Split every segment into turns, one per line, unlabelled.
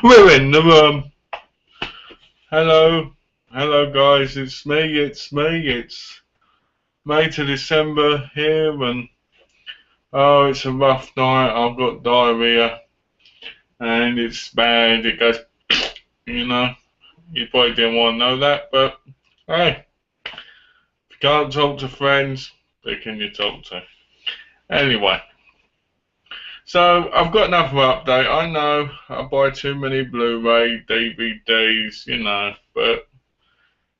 We're in the room. Hello, hello guys. It's me. It's May to December here, and oh, it's a rough night. I've got diarrhea, and it's bad. It goes, you know. You probably didn't want to know that, but hey, if you can't talk to friends, who can you talk to? Anyway, so I've got another update. I know I buy too many Blu-ray DVDs, but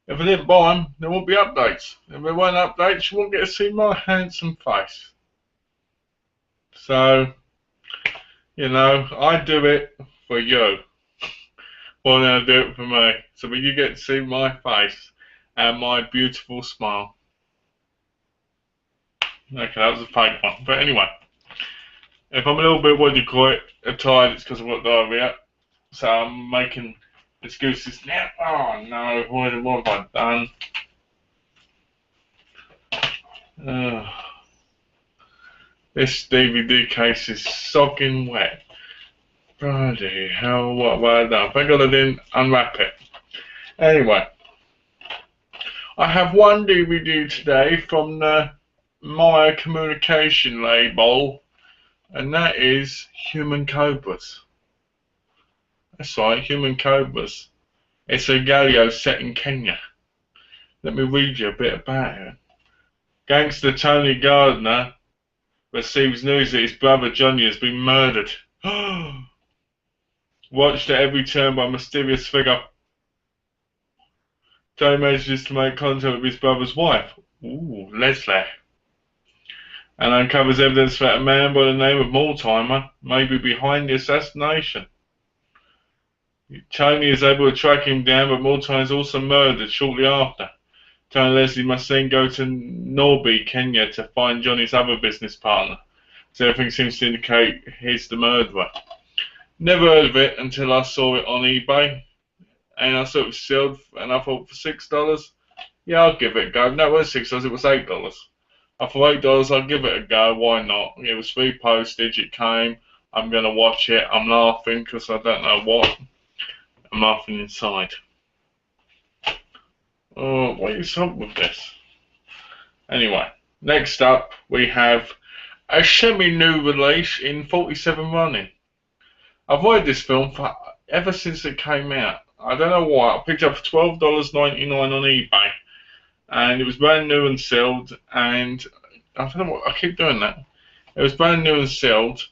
if I didn't buy them, there won't be updates. If there weren't updates, you won't get to see my handsome face. So, I do it for you more than I do it for me. So when you get to see my face and my beautiful smile. Okay, that was a fake one. But anyway, if I'm a little bit, what do you call it, tired, it's because I've got diarrhea. So I'm making excuses now. Oh no, what have I done? This DVD case is soaking wet. Bloody hell, what have I done? Thank God I didn't unwrap it. Anyway, I have one DVD today from the Maya Communication label, and that is Human Cobras. That's right, Human Cobras. It's a Galio set in Kenya. Let me read you a bit about it. Gangster Tony Gardner receives news that his brother Johnny has been murdered. Watched at every turn by a mysterious figure. Johnny manages to make contact with his brother's wife, Leslie, and uncovers evidence that a man by the name of Mortimer may be behind the assassination. Tony is able to track him down, but Mortimer is also murdered shortly after. Tony and Leslie must then go to Nairobi, Kenya to find Johnny's other business partner, so everything seems to indicate he's the murderer. Never heard of it until I saw it on eBay, and I saw it was sealed, and I thought for $6, yeah, I'll give it a go. No, it wasn't $6, it was $8. I thought $8, I'll give it a go, why not? It was free postage, it came, I'm going to watch it, I'm laughing because I don't know what. I'm laughing inside. Oh, what is up with this? Anyway, next up we have a semi-new release in 47 running. I've wanted this film for ever since it came out. I don't know why. I picked it up for $12.99 on eBay, and it was brand new and sealed. And I don't know what I keep doing that. It was brand new and sealed,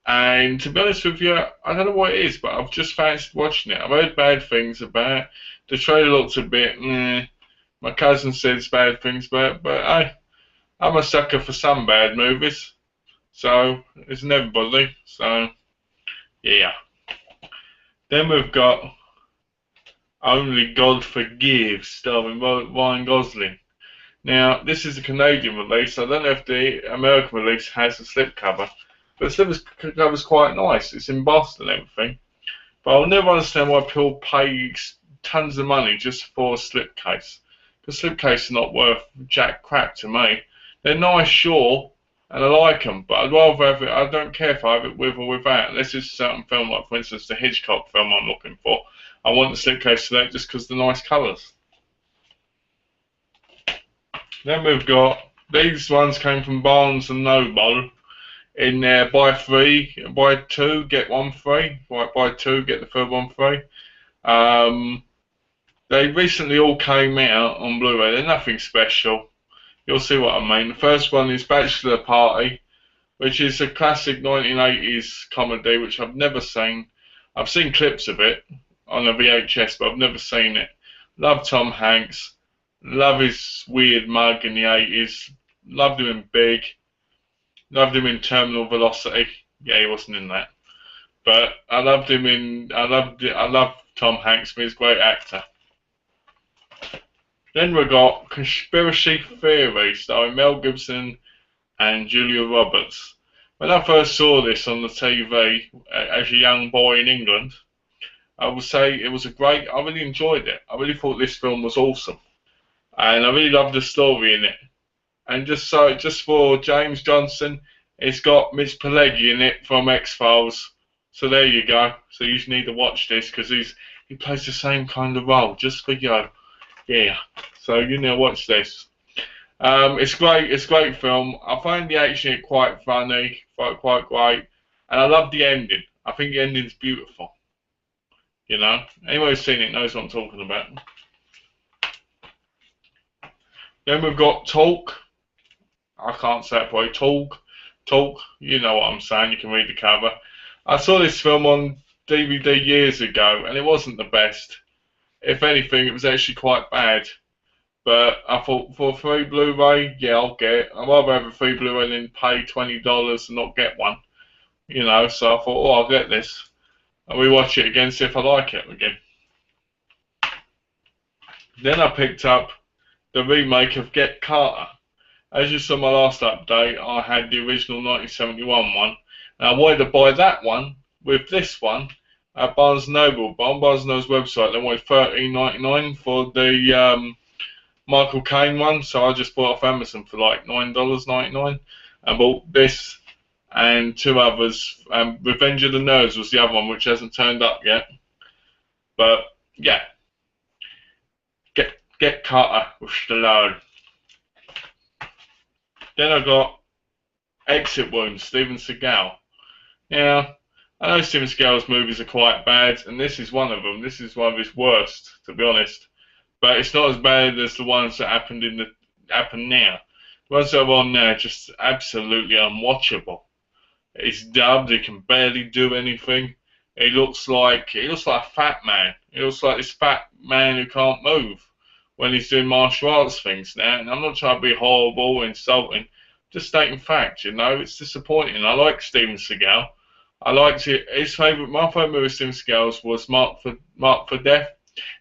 and to be honest with you, I don't know what it is, but I've just fancied watching it. I've heard bad things about it. The trailer looks a bit meh. My cousin says bad things about it, but I'm a sucker for some bad movies. So isn't everybody? So yeah. Then we've got Only God Forgives, starring Ryan Gosling. Now, this is a Canadian release. I don't know if the American release has a slipcover, but the slipcover's quite nice. It's embossed and everything. But I'll never understand why people pay tons of money just for a slipcase. Because slipcases are not worth jack crap to me. They're nice, sure, and I like them, but I'd rather have it. I don't care if I have it with or without, unless it's a certain film, like for instance the Hitchcock film I'm looking for. I want the slipcase to that just because of the nice colours. Then we've got, these ones came from Barnes and Noble in there, buy two, get one free. Buy two, get the third one free. They recently all came out on Blu-ray. They're nothing special. You'll see what I mean. The first one is Bachelor Party, which is a classic 1980s comedy, which I've never seen. I've seen clips of it on a VHS, but I've never seen it. Love Tom Hanks. Love his weird mug in the 80s. Loved him in Big. Loved him in Terminal Velocity. Yeah, he wasn't in that. But I loved him in. I love Tom Hanks. He's a great actor. Then we got Conspiracy Theory, starring Mel Gibson and Julia Roberts. When I first saw this on the TV as a young boy in England, I would say it was I really enjoyed it. I really thought this film was awesome. And I really loved the story in it. And just for James Johnson, it's got Miss Pileggi in it from X-Files. So there you go. So you need to watch this because he plays the same kind of role just for you. Yeah. So you need to watch this. It's great. It's a great film. I find the action in it quite funny, quite great, and I love the ending. I think the ending's beautiful. You know, anyone who's seen it knows what I'm talking about. Then we've got Talk. I can't say it probably. Talk. You know what I'm saying. You can read the cover. I saw this film on DVD years ago, and it wasn't the best. If anything, it was actually quite bad. But I thought for a free Blu-ray, yeah, I'll get it. I'd rather have a free Blu-ray than pay $20 and not get one. You know, so I thought, oh, I'll get this. And we watch it again, see if I like it again. Then I picked up the remake of Get Carter. As you saw my last update, I had the original 1971 one. And I wanted to buy that one with this one at Barnes & Noble. But on Barnes & Noble's website, they wanted $13.99 for the Michael Caine one. So I just bought off Amazon for like $9.99 and bought this and two others. Revenge of the Nerds was the other one, which hasn't turned up yet. But yeah, Get Carter with Stallone. Then I got Exit Wounds, Steven Seagal. Yeah, I know Steven Seagal's movies are quite bad, and this is one of them. This is one of his worst, to be honest. But it's not as bad as the ones that happen now. The ones that are on now are just absolutely unwatchable. It's dubbed. He can barely do anything. He looks like a fat man. He looks like this fat man who can't move when he's doing martial arts things now. And I'm not trying to be horrible or insulting, just stating facts. You know, it's disappointing. I like Steven Seagal. I liked it. My favourite movie of Steven Seagal's was Mark for Death.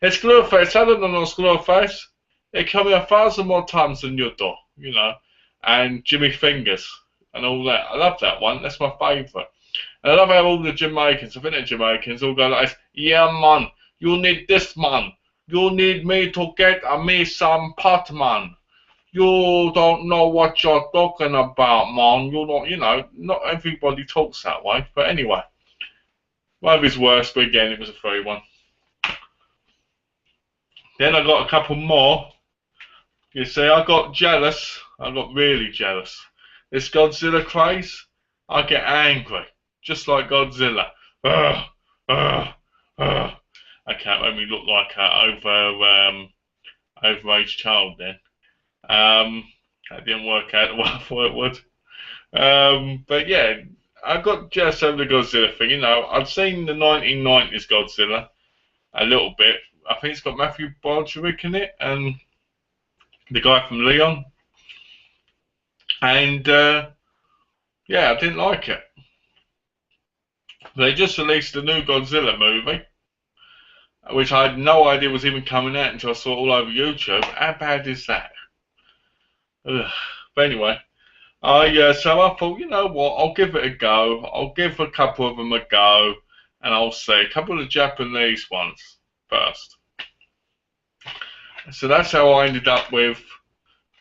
It's Glorious. I don't know what's Glorious. It come here 1,000 more times than your door, you know. And Jimmy Fingers and all that. I love that one. That's my favourite. And I love how all the Jamaicans, I think they're Jamaicans, all go like this. Yeah, man. You need this, man. You need me to get me some pot, man. You don't know what you're talking about, man. You don't, you know, not everybody talks that way. But anyway, one of his worst, but again, it was a free one. Then I got a couple more. You see, I got jealous. I got really jealous. This Godzilla craze, I get angry, just like Godzilla. I can't make me look like an overage child then. That didn't work out the way I thought it would. But yeah, I got jealous over the Godzilla thing. You know, I'd seen the 1990s Godzilla a little bit. I think it's got Matthew Broderick in it and the guy from Leon. And yeah, I didn't like it. They just released a new Godzilla movie, which I had no idea was even coming out until I saw it all over YouTube. How bad is that? Ugh. But anyway, so I thought, you know what, I'll give it a go. I'll give a couple of them a go, and I'll see a couple of the Japanese ones first. So that's how I ended up with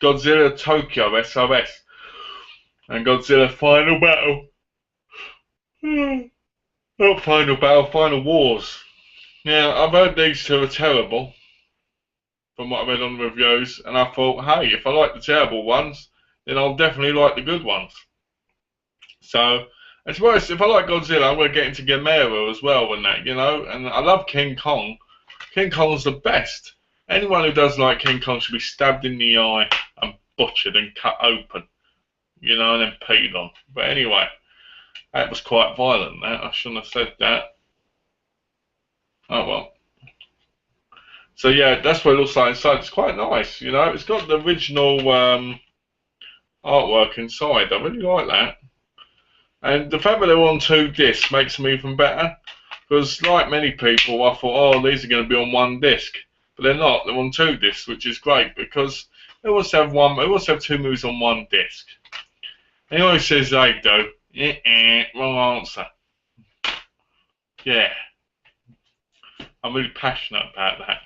Godzilla Tokyo SOS and Godzilla Final Battle. Not Final Battle, Final Wars. Now, I've heard these two are terrible from what I read on the reviews, and I thought, hey, if I like the terrible ones, then I'll definitely like the good ones. So, as well as if I like Godzilla, I'm going to get into Gamera as well and that, you know, and I love King Kong. King Kong's the best. Anyone who does like King Kong should be stabbed in the eye and butchered and cut open, you know, and then peed on. But anyway, that was quite violent, that. I shouldn't have said that. Oh well. So yeah, that's what it looks like inside. It's quite nice, you know. It's got the original artwork inside. I really like that. And the fact that they're on 2 discs makes them even better. Because like many people, I thought, oh, these are going to be on 1 disc. But they're not. They're on 2 discs, which is great because they also have 2 movies on 1 disc. Anyone who says they do, wrong answer. Yeah. I'm really passionate about that.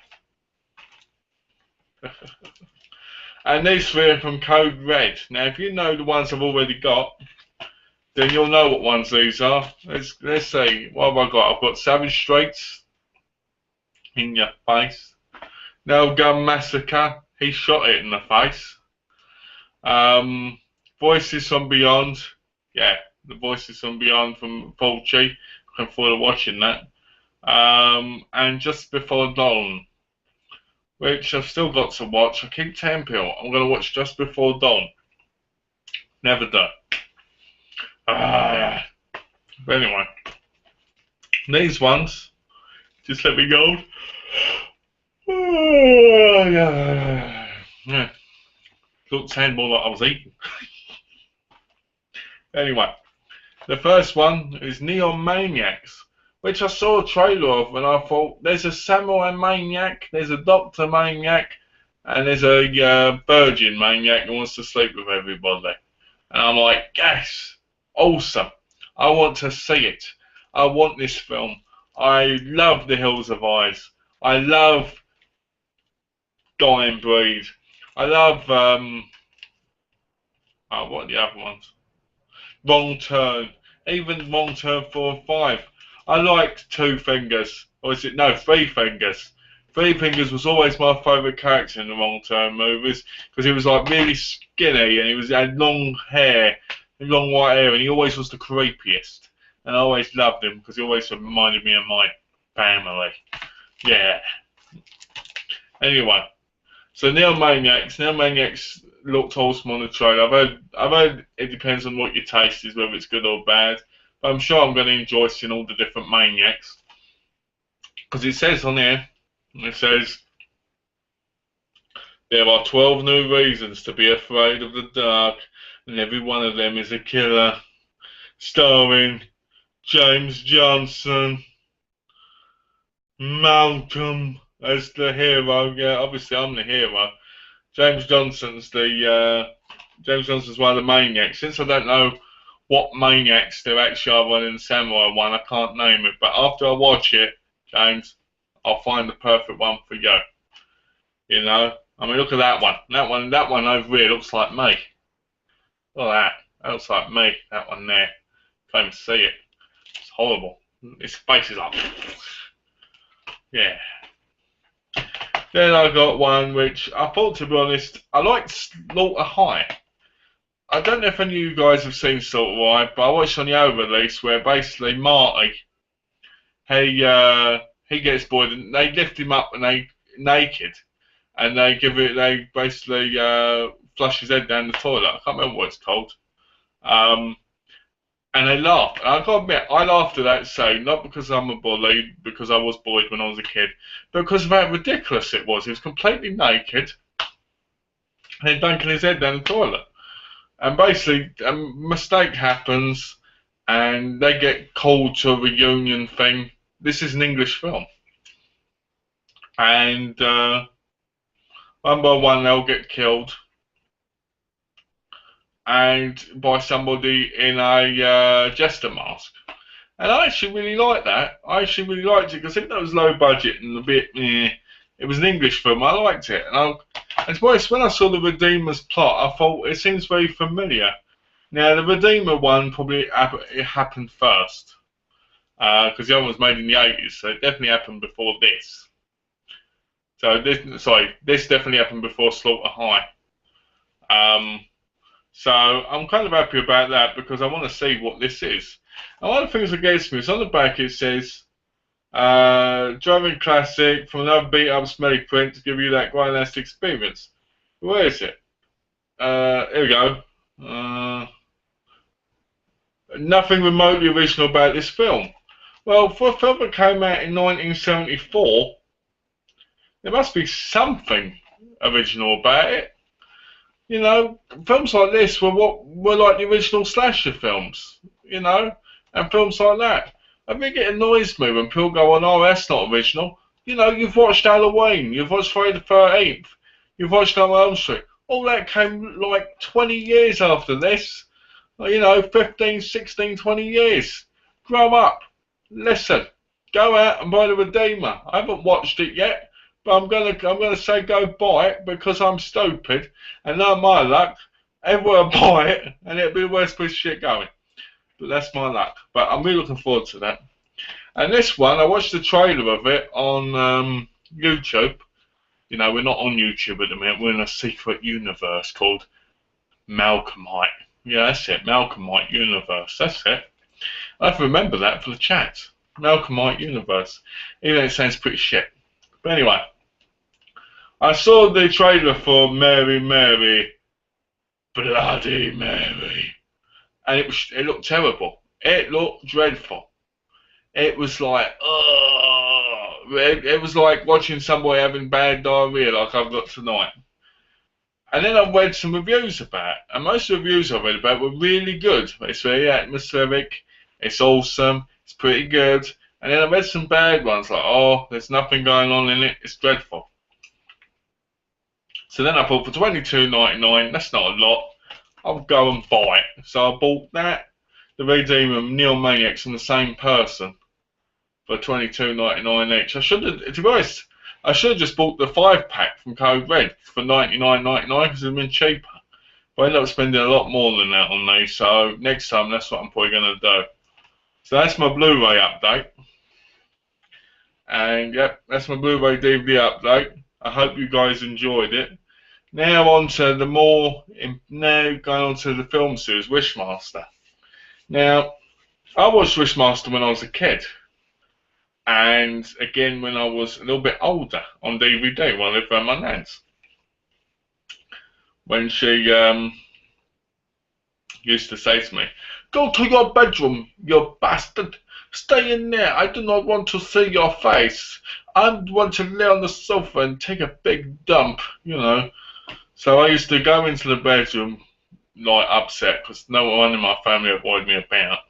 And these 3 are from Code Red. Now, if you know the ones I've already got, then you'll know what ones these are. Let's see. What have I got? I've got Savage Straits, In Your Face. No Gun Massacre, he shot it in the face. Voices from Beyond, yeah, the Voices from Beyond from Fulci. Looking forward to watching that. And Just Before Dawn, which I've still got to watch. I keep telling people I'm going to watch Just Before Dawn. Never do. But anyway, these ones, just let me go. Yeah. Looked sound more like I was eating. Anyway, the first one is Neon Maniacs, which I saw a trailer of and I thought there's a samurai maniac, there's a doctor maniac, and there's a virgin maniac who wants to sleep with everybody. And I'm like, yes, awesome. I want to see it. I want this film. I love The Hills of Eyes. I love Dying Breed. I love, what are the other ones? Wrong Turn. Even Wrong Turn 4 and 5. I liked Two Fingers. Or is it? No, Three Fingers. Three Fingers was always my favourite character in the Wrong Turn movies because he was like really skinny and he had long hair, long white hair, and he always was the creepiest. And I always loved him because he always reminded me of my family. Yeah. Anyway, so Neon Maniacs looked awesome on the trailer. I've heard it depends on what your taste is, whether it's good or bad. But I'm sure I'm going to enjoy seeing all the different maniacs. Because it says on here, it says, there are 12 new reasons to be afraid of the dark, and every one of them is a killer. Starring James Johnson, Malcolm as the hero. Yeah, obviously I'm the hero. James Johnson's one of the maniacs. Since I don't know what maniacs there actually are running Samurai one, I can't name it. But after I watch it, James, I'll find the perfect one for you. You know, I mean, look at that one. That one over here looks like me. Look at that. That looks like me. That one there. Can't even see it. It's horrible. His face is up. Yeah. Then I got one which I thought, to be honest, I liked Slaughter High. I don't know if any of you guys have seen Slaughter High, but I watched on the other release where basically Marty, he gets bored and they lift him up and they naked and they basically flush his head down the toilet. I can't remember what it's called. And they laugh. And I've got to admit, I laughed at that scene, not because I'm a bully, because I was bullied when I was a kid, but because of how ridiculous it was. He was completely naked, and he's dunking his head down the toilet. And basically, a mistake happens, and they get called to a reunion thing. This is an English film. And one by one, they'll get killed. And by somebody in a jester mask. And I actually really liked that. I actually really liked it because even though it was low budget and a bit, it was an English film, I liked it. And when I saw the Redeemer's plot, I thought it seems very familiar. Now, the Redeemer one probably it happened first. Because the other one was made in the 80s, so it definitely happened before this. So, this definitely happened before Slaughter High. So I'm kind of happy about that because I want to see what this is. And one of the things that gets me is on the back it says, driving classic from another beat up smelly print to give you that grindhouse experience. Where is it? Here we go. Nothing remotely original about this film. Well, for a film that came out in 1974, there must be something original about it. You know, films like this were like the original slasher films, you know, and films like that. I think it annoys me when people go on, oh, that's not original. You know, you've watched Halloween, you've watched Friday the 13th, you've watched Elm Street. All that came like 20 years after this. You know, 15, 16, 20 years. Grow up. Listen. Go out and buy The Redeemer. I haven't watched it yet. But I'm gonna say go buy it because I'm stupid and not my luck. Everyone will buy it and it'll be the worst piece of shit going. but that's my luck. But I'm really looking forward to that. And this one, I watched the trailer of it on YouTube. You know, we're not on YouTube at the minute. We're in a secret universe called Malcolmite. Yeah, that's it. Malcolmite universe. That's it. I have to remember that for the chat. Malcolmite universe. Even though it sounds pretty shit. But anyway, I saw the trailer for Mary, Mary, Bloody Mary, and it looked terrible. It looked dreadful. It was like, oh, it was like watching somebody having bad diarrhea like I've got tonight. And then I read some reviews about it, and most of the reviews I read about were really good. It's very atmospheric, it's awesome, it's pretty good. And then I read some bad ones like, oh, there's nothing going on in it, it's dreadful. So then I thought, for $22.99, that's not a lot, I'll go and buy it. So I bought that, the Redeemer of Neomaniacs, from the same person for $22.99 each. I should have, to be honest, I should have just bought the 5-pack from Code Red for $99.99 because it would have been cheaper. But I ended up spending a lot more than that on these, so next time that's what I'm probably going to do. So that's my Blu-ray update. And yep, that's my Blu-ray DVD update. I hope you guys enjoyed it. Now on to the now going on to the film series, Wishmaster. Now, I watched Wishmaster when I was a kid. And again when I was a little bit older on DVD when I lived with my nan's. When she used to say to me, "Go to your bedroom, you bastard. Stay in there. I do not want to see your face. I want to lay on the sofa and take a big dump," you know. So I used to go into the bedroom like upset because no one in my family avoided me about.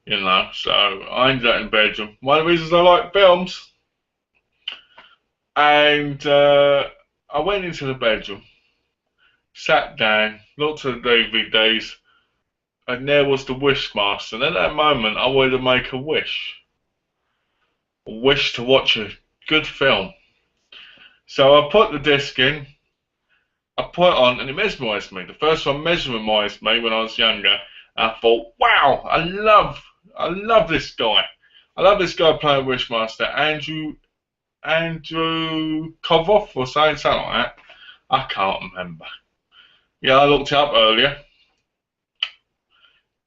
You know, so I ended up in the bedroom. One of the reasons I like films. And I went into the bedroom, sat down, looked at the DVDs, and there was the Wishmaster. And at that moment, I wanted to make a wish to watch a good film. So I put the disc in, I put it on, and it mesmerised me. The first one mesmerised me when I was younger. I thought, wow, I love this guy. I love this guy playing Wishmaster, Andrew Kovoff or something like that. I can't remember. Yeah, I looked it up earlier.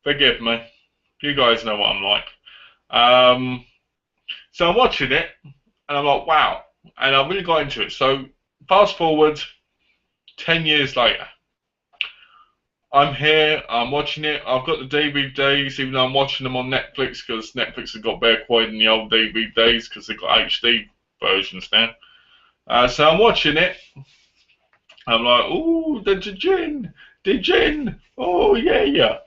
Forgive me. You guys know what I'm like. So I'm watching it, and I'm like, wow. And I really got into it. So fast forward 10 years later. I'm here, I'm watching it, I've got the DVDs, even though I'm watching them on Netflix, because Netflix have got better quality than the old DVDs, because they've got HD versions now. So I'm watching it, I'm like, ooh, the Jin, oh yeah.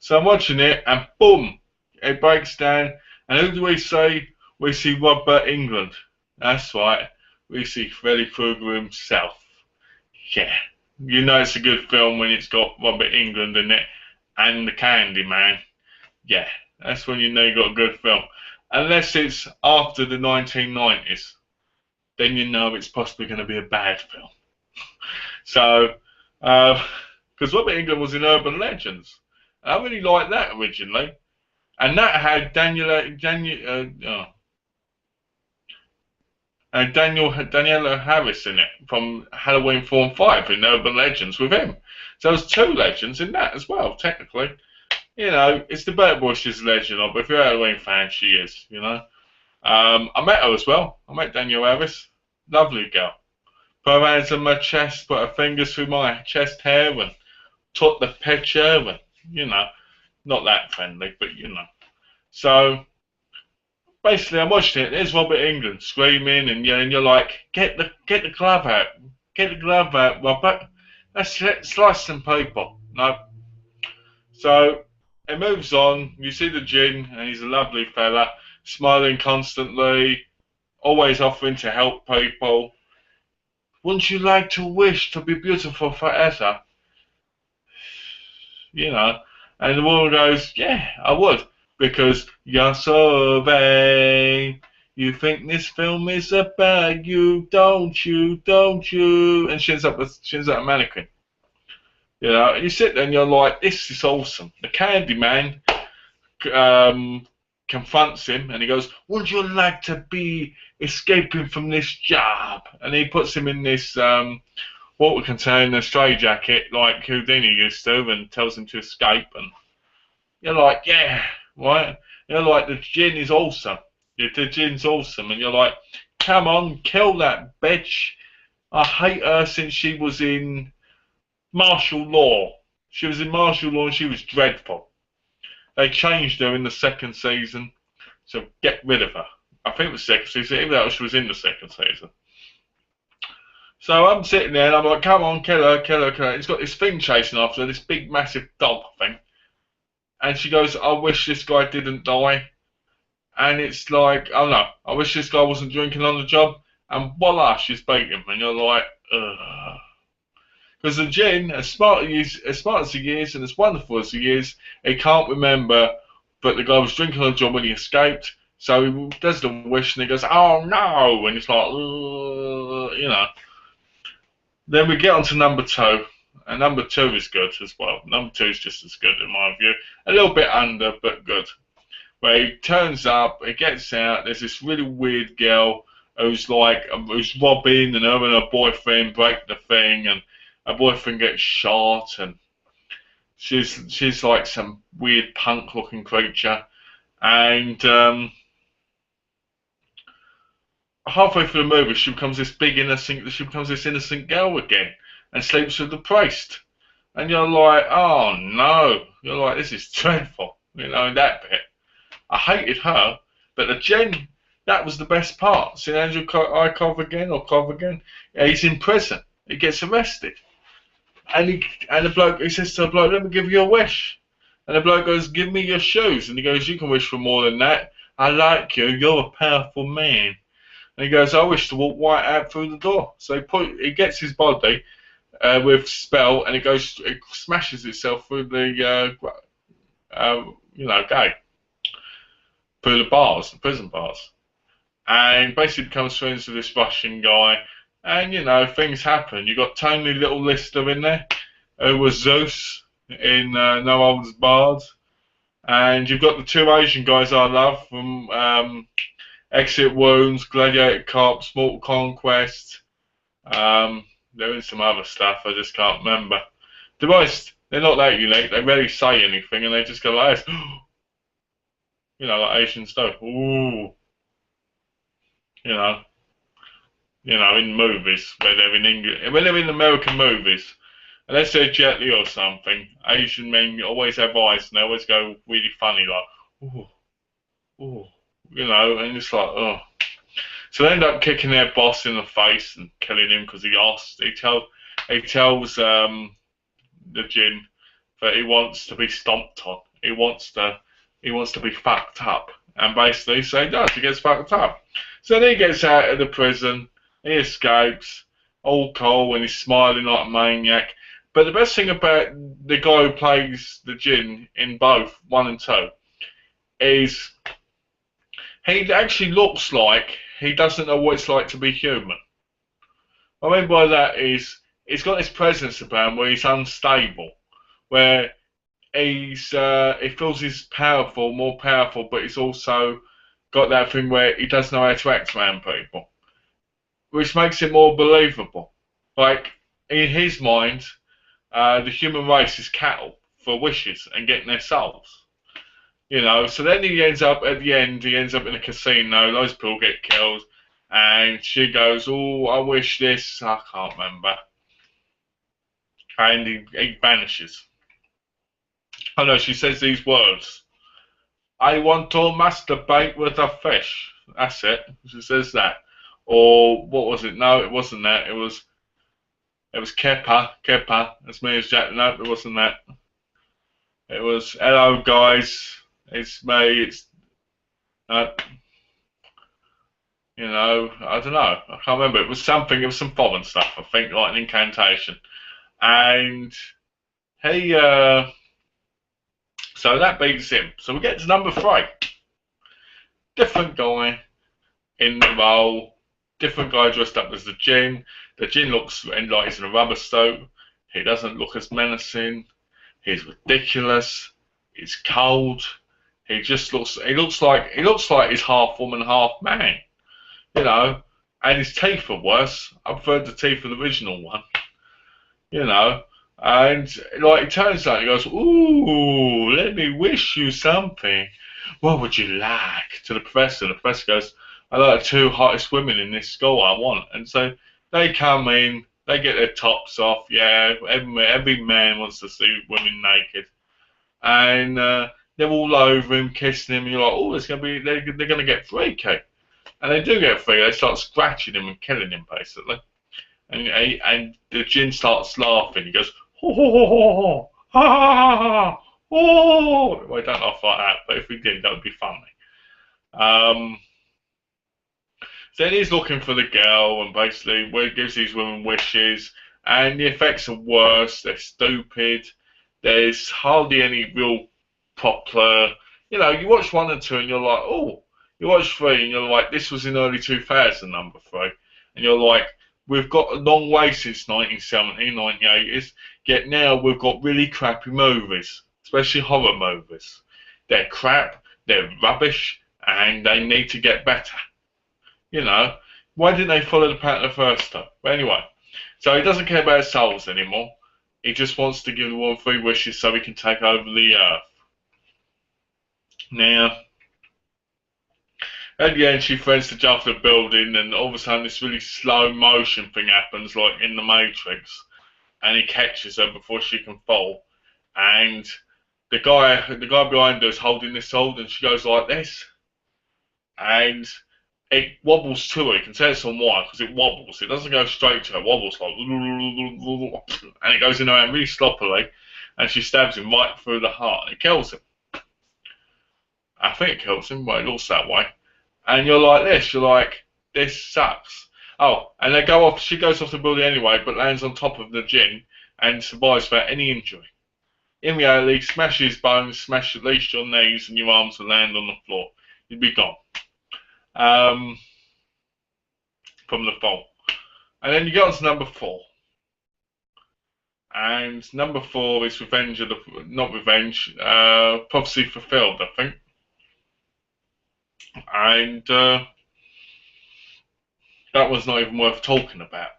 So I'm watching it, and boom, it breaks down, and who do we see? We see Robert England. That's right, we see Freddy Krueger himself. Yeah. You know it's a good film when it's got Robert England in it and the Candyman. Yeah, that's when you know you got a good film. Unless it's after the 1990s, then you know it's possibly going to be a bad film. So, because Robert England was in Urban Legends, I really liked that originally, and that had Daniela Harris in it from Halloween 4 and 5 in Urban Legends with him. So there's 2 legends in that as well, technically. You know, it's the Burt Bush's legend of, but if you're a Halloween fan, she is, you know. I met her as well. I met Daniela Harris. Lovely girl. Put her hands on my chest, put her fingers through my chest hair and took the picture and, you know, not that friendly, but you know. So basically, I'm watching it. There's Robert England screaming, and you're like, get the glove out, Robert. Let's slice some people. No. So it moves on. You see the Jin, and he's a lovely fella, smiling constantly, always offering to help people. Wouldn't you like to wish to be beautiful forever? You know, and the woman goes, yeah, I would. Because you're so vain. You think this film is about you, don't you? And she ends up a mannequin. You know, you sit there and you're like, this is awesome. The Candyman, confronts him and he goes, "Would you like to be escaping from this job?" And he puts him in this water container straitjacket like Houdini used to, and tells him to escape. And you're like, yeah, right? You're like, the gin is awesome. The gin's awesome, and you're like, come on, kill that bitch. I hate her since she was in martial law. She was in martial law and she was dreadful. They changed her in the second season, so get rid of her. I think it was second season, even though she was in the second season. So I'm sitting there and I'm like, come on, kill her, kill her, kill her. It's got this thing chasing after her, this big massive dog thing. And she goes, I wish this guy didn't die. And it's like, oh no, I wish this guy wasn't drinking on the job. And voila, she's beat him. And you're like, ugh. Because the gin, as smart as he is and as wonderful as he is, he can't remember that the guy was drinking on the job when he escaped. So he does the wish and he goes, oh no. And it's like, ugh, you know. Then we get on to number 2. And number 2 is good as well. Number 2 is just as good in my view. A little bit under, but good. Where he turns up, he gets out, there's this really weird girl who's robbing, and her and her boyfriend break the thing, and her boyfriend gets shot, and she's like some weird punk looking creature. And halfway through the movie, she becomes this innocent girl again, and sleeps with the priest. And you're like, oh no. You're like, this is dreadful. You know, that bit. I hated her, but the gin, that was the best part. See Andrew Kov again. Yeah, he's in prison. He gets arrested. And the bloke, he says to the bloke, let me give you a wish. And the bloke goes, give me your shoes. And he goes, you can wish for more than that. I like you. You're a powerful man. And he goes, I wish to walk right out through the door. So he gets his body with spell, and it smashes itself through the gate, through the prison bars, and basically becomes friends with this Russian guy. And things happen. You got Tony Little Lister in there, who was Zeus in No Holds Barred, and you've got the 2 Asian guys I love from Exit Wounds, Gladiator Cops, Mortal Conquest. They're in some other stuff, I just can't remember. The rest, they're not that unique, they rarely say anything, and they just go like this, like Asians do. Ooh. In movies, when they're in English, when they're in American movies, unless they're Jet Li or something, Asian men always have eyes, and they always go really funny, like, ooh, ooh, and it's like, oh. So they end up kicking their boss in the face and killing him because he asked. He tells the gin that he wants to be stomped on. He wants to be fucked up, and basically, so he does. He gets fucked up. So then he gets out of the prison. He escapes, all cool, and he's smiling like a maniac. But the best thing about the guy who plays the gin in both 1 and 2 is he actually looks like he doesn't know what it's like to be human. What I mean by that is he's got this presence about him where he's unstable, where he feels he's more powerful, but he's also got that thing where he doesn't know how to act around people, which makes it more believable. Like, in his mind, the human race is cattle for wishes and getting their souls. So then he ends up in a casino, those people get killed, and she goes, oh, I wish this, I can't remember. And he vanishes. Oh no, she says these words, I want to masturbate with a fish. That's it. She says that. Or, what was it? No, it wasn't that. It was Kepa. That's me as Jack. No, it wasn't that. It was, hello guys. It's me, I don't know, I can't remember. It was some foreign stuff, I think, like an incantation. And he, so that beats him. So we get to number 3. Different guy in the role, different guy dressed up as the gin. The gin looks like he's in a rubber suit. He doesn't look as menacing. He's ridiculous. He's cold. He just looks like he's half woman, half man, you know. And his teeth are worse. I preferred the teeth of the original one, you know. And like he turns out, he goes, "Ooh, let me wish you something. What would you like?" To the professor. The professor goes, "I like the two hottest women in this school I want." And so they come in, they get their tops off. Yeah, every man wants to see women naked, and they're all over him, kissing him. And you're like, "Oh, it's gonna be they're gonna get freaky," and they do get freaky. They start scratching him and killing him basically. And the djinn starts laughing. He goes, ho ho ho ho ho, ha ha ha ha, oh. Well, I don't laugh like that, but if we did, that would be funny. Um, then he's looking for the girl, and basically, gives these women wishes, and the effects are worse. They're stupid. There's hardly any real proper. You watch 1 and 2, and you're like, oh. You watch 3, and you're like, this was in early 2000, number 3, and you're like, we've got a long way since 1970, 1980s, yet now we've got really crappy movies, especially horror movies. They're crap, they're rubbish, and they need to get better. Why didn't they follow the pattern the first time? But anyway, so he doesn't care about souls anymore. He just wants to give the world 3 wishes so he can take over the earth. Now, at the end, she threatens to jump off the building, and all of a sudden, this really slow motion thing happens, like in the Matrix, and he catches her before she can fall. And the guy behind her is holding this sword, and she goes like this, and it wobbles to her. You can tell it's on wire because it wobbles. It doesn't go straight to her. It wobbles like, and it goes in her hand really sloppily, and she stabs him right through the heart, and it kills him. I think it kills him, but it looks that way. And you're like this sucks. Oh, and they go off. She goes off the building anyway, but lands on top of the djinn and survives without any injury. In reality, smash his bones, smash at least your knees and your arms will land on the floor. You'd be gone from the fall. And then you get on to number 4. And number 4 is Revenge of the... Not Revenge, Prophecy Fulfilled, I think. And that was not even worth talking about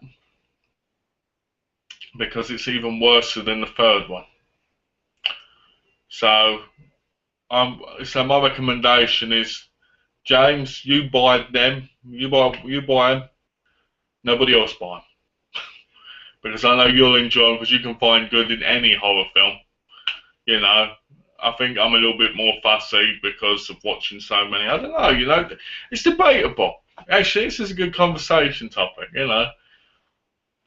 because it's even worse than the third one. So my recommendation is, James, you buy them. You buy them. Nobody else buy them. Because I know you'll enjoy them, because you can find good in any horror film. I think I'm a little bit more fussy because of watching so many. I don't know, it's debatable. Actually, this is a good conversation topic, A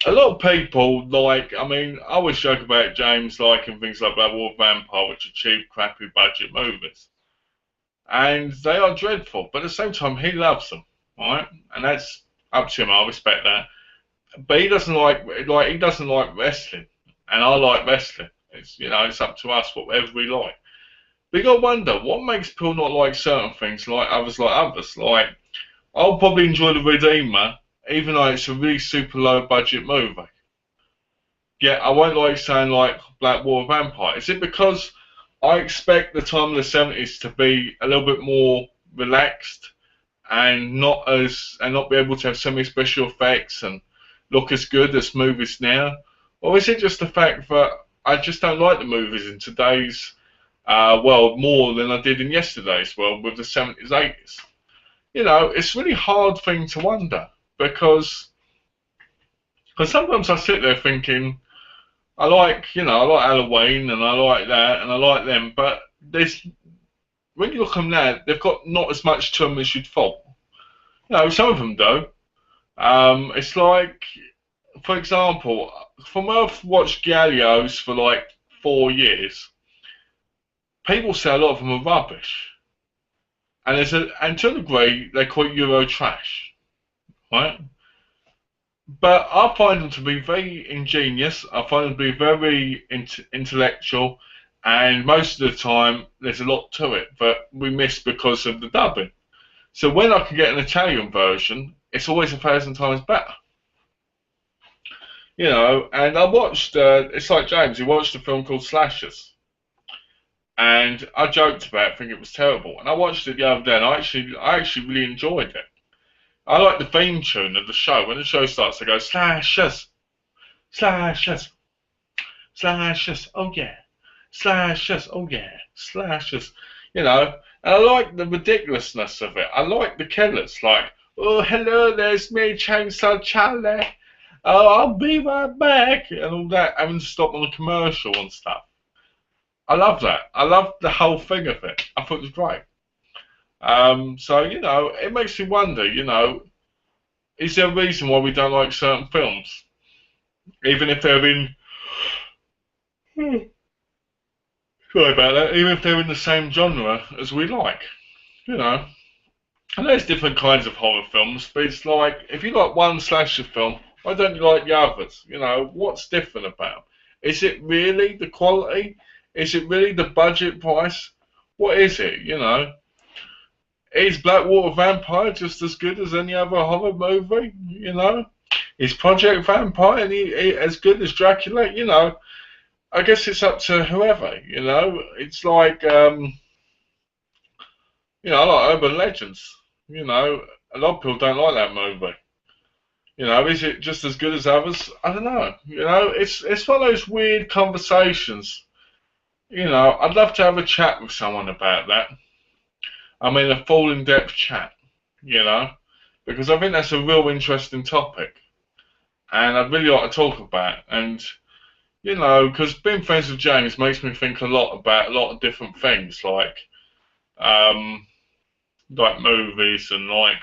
lot of people I always joke about James liking things like Black War Vampire, which are cheap, crappy budget movies. And they are dreadful, but at the same time, he loves them, right? And that's up to him, I respect that. But he doesn't like wrestling, and I like wrestling. It's up to us, whatever we like. But you got to wonder, what makes people not like certain things, like others like others? Like, I'll probably enjoy The Redeemer, even though it's a really super low budget movie. Yet I won't like saying like Black War Vampire. Is it because I expect the time of the 70s to be a little bit more relaxed and not be able to have so many special effects and look as good as movies now? Or is it just the fact that I just don't like the movies in today's world more than I did in yesterday's world with the 70s, 80s? It's a really hard thing to wonder because sometimes I sit there thinking, I like Halloween and I like that and I like them, but when you look at them now, they've got not as much to them as you'd thought. Some of them do. It's like, for example, from where I've watched Gallios for like 4 years, people say a lot of them are rubbish. And to a degree, they call it Euro trash, right? But I find them to be very ingenious. I find them to be very intellectual, and most of the time there's a lot to it that we miss because of the dubbing. So when I can get an Italian version, it's always 1,000 times better. And I watched, it's like James, he watched a film called Slashers. and I joked about it, thinking it was terrible. And I watched it the other day, and I actually really enjoyed it. I like the theme tune of the show. When the show starts, they go slashes, slashes, slashes. Oh yeah, slashes. Oh yeah, slashes. You know, and I like the ridiculousness of it. I like the killers, like, oh hello, there's me, Chainsaw Charlie. Oh, I'll be right back, and all that, having to stop on the commercial and stuff. I love that. I love the whole thing of it. I thought it was great. So it makes me wonder. Is there a reason why we don't like certain films, even if they're in? Sorry about that. Even if they're in the same genre as we like, you know. And there's different kinds of horror films, but it's like if you like one slasher film, why don't you like the others? What's different about them? Is it really the quality? Is it really the budget price? What is it? Is Blackwater Vampire just as good as any other horror movie? Is Project Vampire as good as Dracula? I guess it's up to whoever. It's like I like Urban Legends. A lot of people don't like that movie. Is it just as good as others? I don't know. It's one of those weird conversations. I'd love to have a chat with someone about that. I mean, a full in-depth chat, because I think that's a real interesting topic, and I'd really like to talk about. And because being friends with James makes me think a lot about a lot of different things, um, like movies and like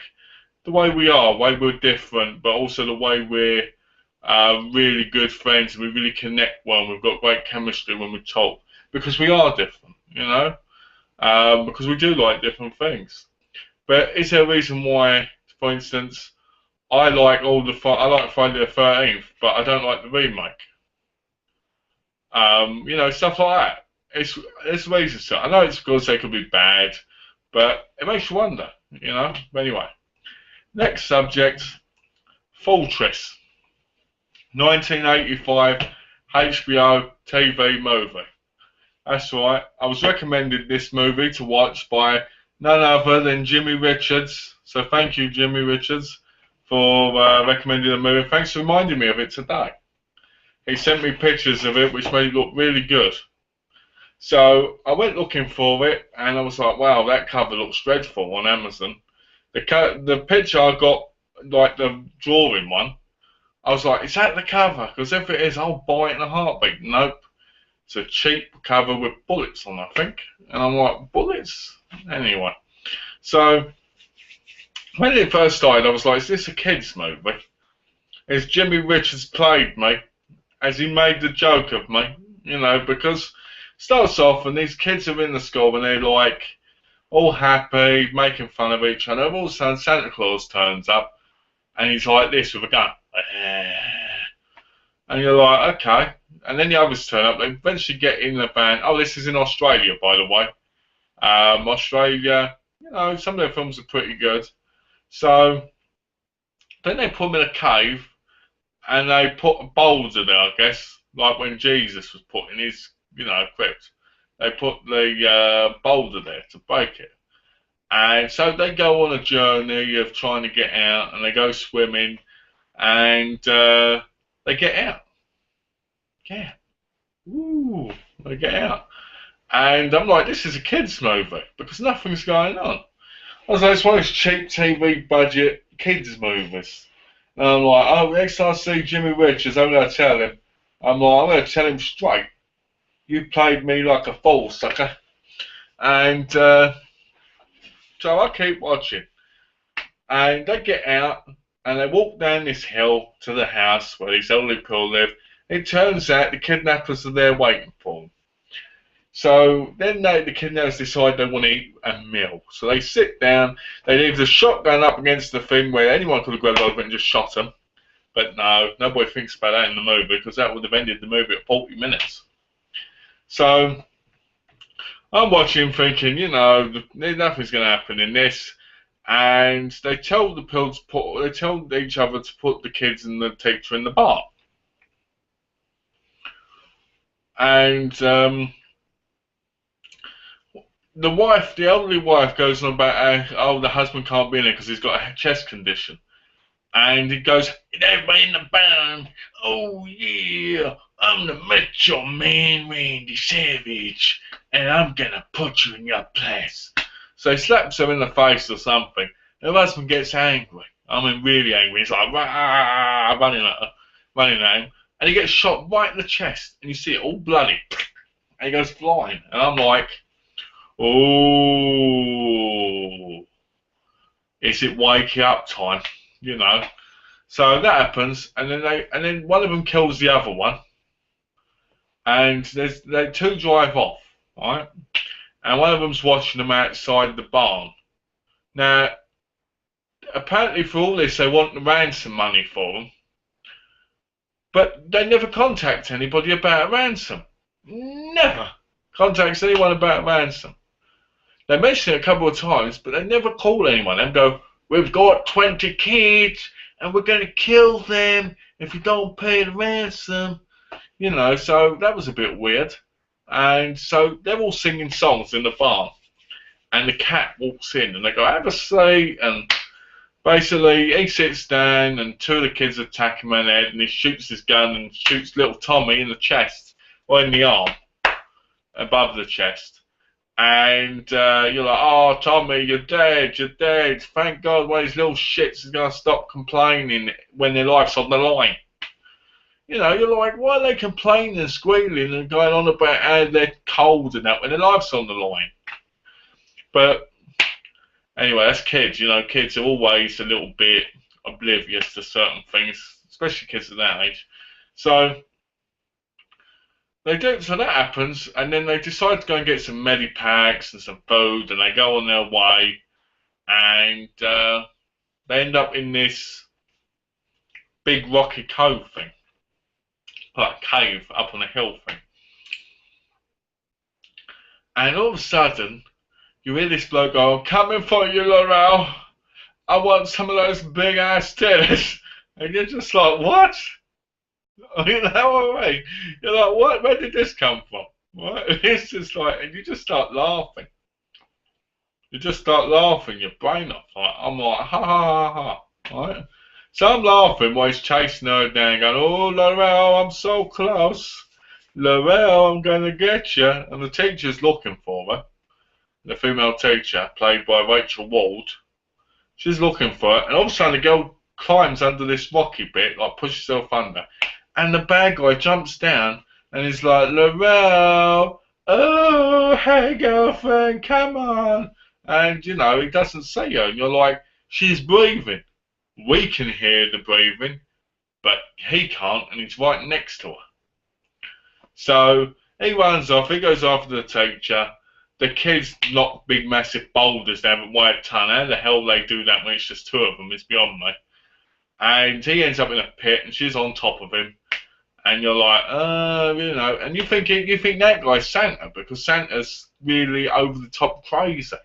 the way we are, the way we're different, but also the way we're really good friends and we really connect well. We've got great chemistry when we talk because we are different, because we do like different things. But is there a reason why, for instance, I like Friday the 13th, but I don't like the remake? Stuff like that. It's reasons to. I know it's because they could be bad, but it makes you wonder. But anyway, next subject, Fortress, 1985 HBO TV movie. That's right. I was recommended this movie to watch by none other than Jimmy Richards. So thank you, Jimmy Richards, for recommending the movie. Thanks for reminding me of it today. He sent me pictures of it, which made it look really good. So I went looking for it, and I was like, wow, that cover looks dreadful on Amazon. The picture I got, like the drawing one, I was like, is that the cover? Because if it is, I'll buy it in a heartbeat. Nope. It's a cheap cover with bullets on, I think. And I'm like, bullets? Anyway. So, when it first started, I was like, is this a kid's movie? Has Jimmy Richards played me? Has he made the joke of me? Because it starts off and these kids are in the school and they're like, all happy, making fun of each other. All of a sudden, Santa Claus turns up and he's like this with a gun. And you're like, okay. And then the others turn up. They eventually get in the van. Oh, this is in Australia, by the way. Australia, some of their films are pretty good. So then they put them in a cave and they put a boulder there, I guess, like when Jesus was put in his, crypt. They put the boulder there to break it. And so they go on a journey of trying to get out, and they go swimming, and they get out. Yeah. Ooh, they get out. And I'm like, this is a kid's movie because nothing's going on. I was like, it's one of those cheap TV budget kids movies. And I'm like, oh, next time I see Jimmy Richards, I'm going to tell him. I'm going to tell him straight. You played me like a fool, sucker. And so I keep watching. And they get out and they walk down this hill to the house where these elderly people live. It turns out the kidnappers are there waiting for them. So then the kidnappers decide they want to eat a meal. So they sit down, they leave the shotgun up against the thing where anyone could have grabbed over it and just shot them. But no, nobody thinks about that in the movie because that would have ended the movie at 40 minutes. So I'm watching thinking, nothing's going to happen in this. And they tell they tell each other to put the kids and the teacher in the bar. And the wife, the elderly wife, goes on about how, oh, the husband can't be in it because he's got a chest condition. And he goes, everybody in the band, oh yeah, I'm the macho man, Randy Savage, and I'm gonna put you in your place. So he slaps her in the face or something. And the husband gets angry. I mean, really angry. He's like, rah, running at him. And he gets shot right in the chest. And you see it all bloody. And he goes flying. And I'm like, oh, is it wake up time? You know. So that happens, and then one of them kills the other one, and they two drive off, right? And one of them's watching them outside the barn. Now, apparently for all this, they want the ransom money for them, but they never contact anybody about a ransom. Never contacts anyone about a ransom. They mention it a couple of times, but they never call anyone and go, we've got 20 kids, and we're going to kill them if you don't pay the ransom. You know, so that was a bit weird. And so they're all singing songs in the barn. And the cat walks in, and they go, have a seat. And basically, he sits down, and two of the kids attack him on the head, and he shoots his gun and shoots little Tommy in the chest, or in the arm, above the chest. And you're like, oh, Tommy, you're dead. Thank God one of these little shits is going to stop complaining when their life's on the line. You know, you're like, why are they complaining and squealing and going on about how they're cold and that when their life's on the line? But anyway, that's kids. You know, kids are always a little bit oblivious to certain things, especially kids at that age. So they do, so that happens, and then they decide to go and get some medipacks and some food, and they go on their way, and they end up in this big rocky cove thing, like a cave up on a hill thing. And all of a sudden, you hear this bloke go, I'm coming for you, Laurel. I want some of those big ass titties. And you're just like, what? You know what I mean? You're like, what? Where did this come from? What? It's just like, and you just start laughing. You just start laughing your brain off. Like, I'm like, ha ha ha ha. Right? So I'm laughing while he's chasing her down, going, oh, Laurel, I'm so close. Laurel, I'm going to get you. And the teacher's looking for her. The female teacher, played by Rachel Ward. She's looking for her. And all of a sudden, the girl climbs under this rocky bit, like pushes herself under. And the bad guy jumps down and he's like, Laurel, oh, hey, girlfriend, come on. And, you know, he doesn't see her. And you're like, she's breathing. We can hear the breathing, but he can't, and he's right next to her. So he runs off. He goes after the teacher. The kids knock big, massive boulders down, but weigh a ton. How the hell they do that when it's just two of them is beyond me. And he ends up in a pit, and she's on top of him. And you're like, you know, and you think that guy's Santa, because Santa's really over the top crazy.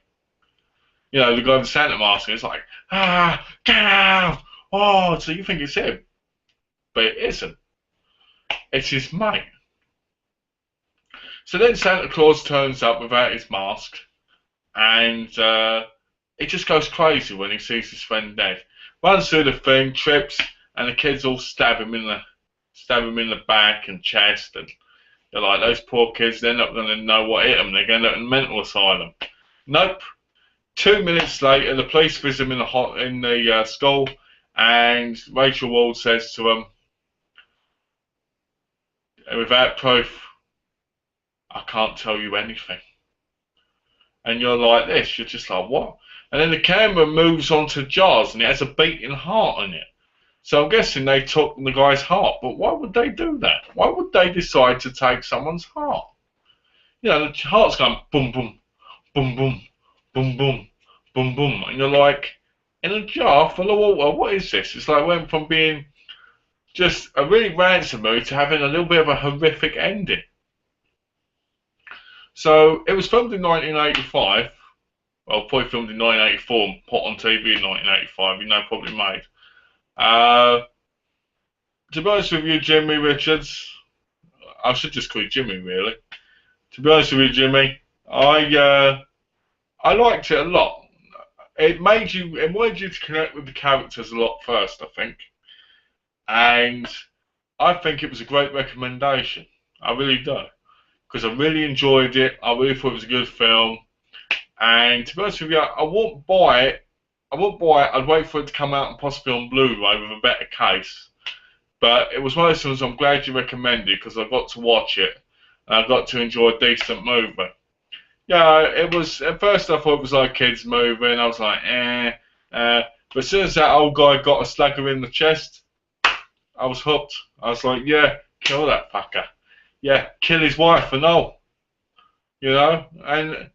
You know, the guy with the Santa mask, it's like, get out! Oh, so you think it's him. But it isn't. It's his mate. So then Santa Claus turns up without his mask, and it just goes crazy when he sees his friend dead. Runs through the thing, trips, and the kids all stab him in the back and chest, and they're like, those poor kids, they're not going to know what hit them. They're going to end up in a mental asylum. Nope. 2 minutes later, the police visit him in the school, and Rachel Ward says to him, without proof, I can't tell you anything. And you're like this, you're just like, what? And then the camera moves onto jars, and it has a beating heart in it. So I'm guessing they took the guy's heart, but why would they do that? Why would they decide to take someone's heart? You know, the heart's going boom, boom, boom, boom, boom, boom, boom, boom, and you're like, in a jar full of water, what is this? It's like went from being just a really ransom movie to having a little bit of a horrific ending. So it was filmed in 1985. Well, probably filmed in 1984 and put on TV in 1985. You know, probably made. To be honest with you, Jimmy Richards, I should just call you Jimmy, really. To be honest with you, Jimmy, I I liked it a lot. It wanted you to connect with the characters a lot first, I think, and I think it was a great recommendation. I really do, because I really enjoyed it. I really thought it was a good film, and to be honest with you, I won't buy it. I won't buy it. I'd wait for it to come out and possibly on Blu-ray with a better case. But it was one of those things I'm glad you recommended because I got to watch it and I got to enjoy a decent movie. Yeah, it was. At first, I thought it was like a kids' movie, and I was like, eh. But as soon as that old guy got a slugger in the chest, I was hooked. I was like, yeah, kill that fucker. Yeah, kill his wife and all. You know? And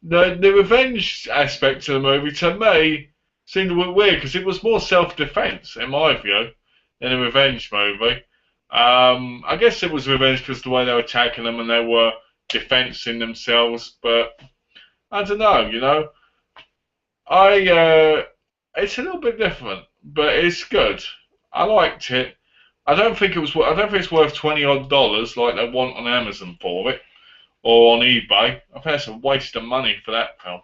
the revenge aspect of the movie, to me, seemed a bit weird because it was more self-defense, in my view, than a revenge movie. I guess it was revenge because the way they were attacking them and they were defensing themselves, but I don't know, you know. It's a little bit different, but it's good. I liked it. I don't think it's worth 20 odd dollars like they want on Amazon for it or on eBay. I think that's a waste of money for that film.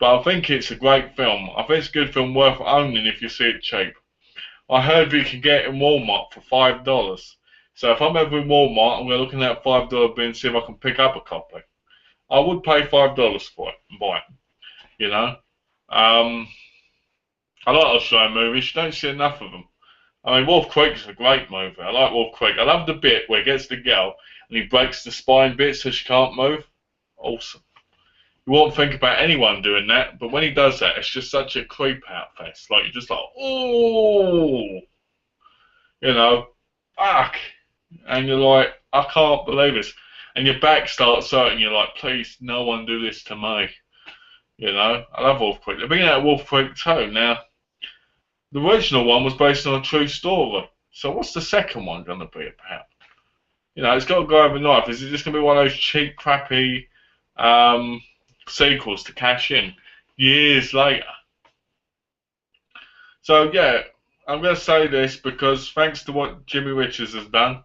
But I think it's a great film. I think it's a good film worth owning if you see it cheap. I heard you can get it in Walmart for $5. So if I'm ever in Walmart, I'm going to look in that $5 bin and see if I can pick up a copy. I would pay $5 for it and buy it. You know. Um, I like Australian movies. You don't see enough of them. I mean, Wolf Creek is a great movie. I like Wolf Creek. I love the bit where he gets the girl and he breaks the spine bit so she can't move. Awesome. You won't think about anyone doing that, but when he does that, it's just such a creep out fest. Like, you're just like, oh, you know, fuck. And you're like, I can't believe this. And your back starts hurting. You're like, please, no one do this to me. You know, I love Wolf Creek. They're bringing out Wolf Creek 2 now. The original one was based on a true story. So what's the second one going to be about? You know, it's got a guy with a knife. Is it just going to be one of those cheap, crappy sequels to cash in years later? So yeah, I'm going to say this because thanks to what Jimmy Richards has done,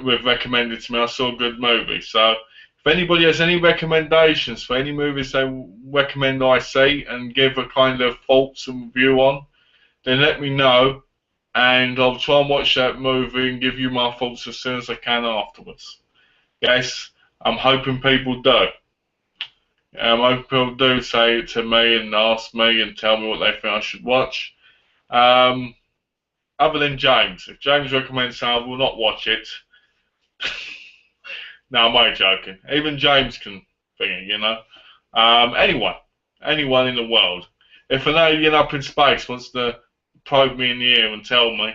with recommended to me, I saw a good movie. So if anybody has any recommendations for any movies they recommend I see and give a kind of thoughts and review on, then let me know, and I'll try and watch that movie and give you my thoughts as soon as I can afterwards. Yes, I'm hoping people do. I hope people do say it to me and ask me and tell me what they think I should watch. Um, Other than James. If James recommends something, I will not watch it. No, I'm only joking. Even James can think it, you know. Anyone in the world. If an alien up in space wants to probe me in the ear and tell me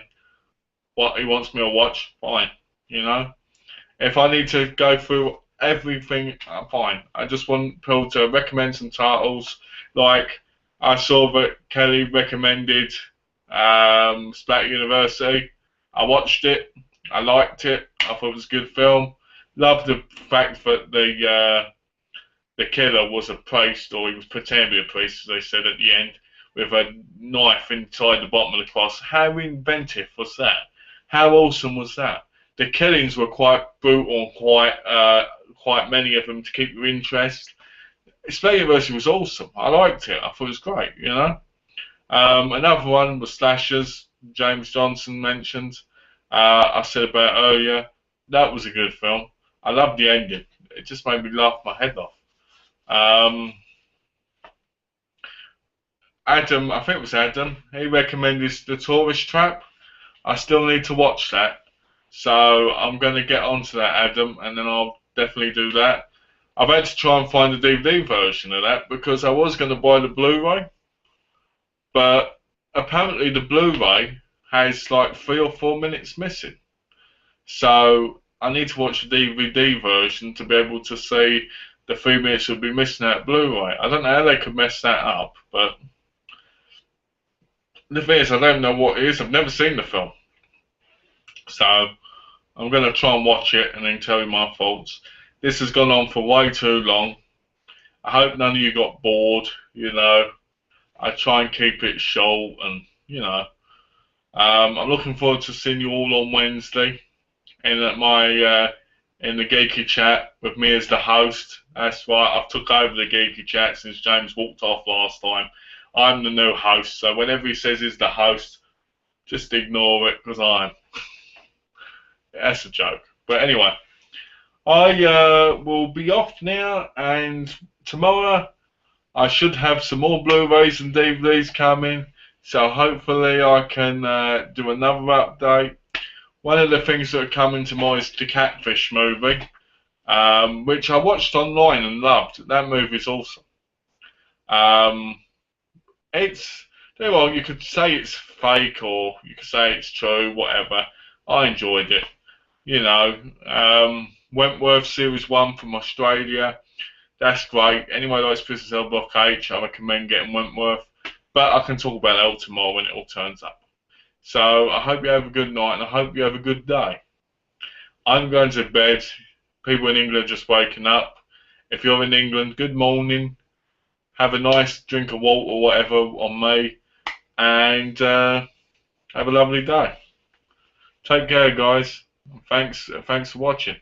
what he wants me to watch, fine, you know. If I need to go through everything, fine. I just want people to recommend some titles. Like, I saw that Kelly recommended Splatter University. I watched it. I liked it. I thought it was a good film. Loved the fact that the killer was a priest, or he was pretending to be a priest, as they said at the end, with a knife inside the bottom of the cross. How inventive was that? How awesome was that? The killings were quite brutal, quite many of them to keep your interest. Splatter University was awesome. I liked it. I thought it was great, you know. Another one was Slashers, James Johnson mentioned. I said about earlier. That was a good film. I loved the ending. It just made me laugh my head off. Um, Adam, I think it was Adam, he recommended The Tourist Trap. I still need to watch that. So I'm going to get onto that, Adam, and then I'll definitely do that. I've had to try and find the DVD version of that because I was going to buy the Blu-ray, but apparently the Blu-ray has like 3 or 4 minutes missing. So I need to watch the DVD version to be able to see the 3 minutes would be missing out Blu-ray. I don't know how they could mess that up, but the thing is, I don't know what it is. I've never seen the film. So I'm going to try and watch it and then tell you my thoughts. This has gone on for way too long. I hope none of you got bored, you know. I try and keep it short and, you know. I'm looking forward to seeing you all on Wednesday in my in the geeky chat with me as the host. That's right, I've took over the geeky chat since James walked off last time. I'm the new host, so whenever he says he's the host, just ignore it because I'm. That's a joke. But anyway, I will be off now, and tomorrow I should have some more Blu-rays and DVDs coming. So hopefully I can do another update. One of the things that are coming tomorrow is the Catfish movie, which I watched online and loved. That movie's awesome. Um, it's well, you could say it's fake or you could say it's true, whatever. I enjoyed it. You know, Wentworth Series 1 from Australia. That's great. Anyone who likes Princess L Block H, I recommend getting Wentworth. But I can talk about L tomorrow when it all turns up. So I hope you have a good night and I hope you have a good day. I'm going to bed. People in England are just waking up. If you're in England, good morning. Have a nice drink of water or whatever on me. And have a lovely day. Take care, guys. Thanks for watching.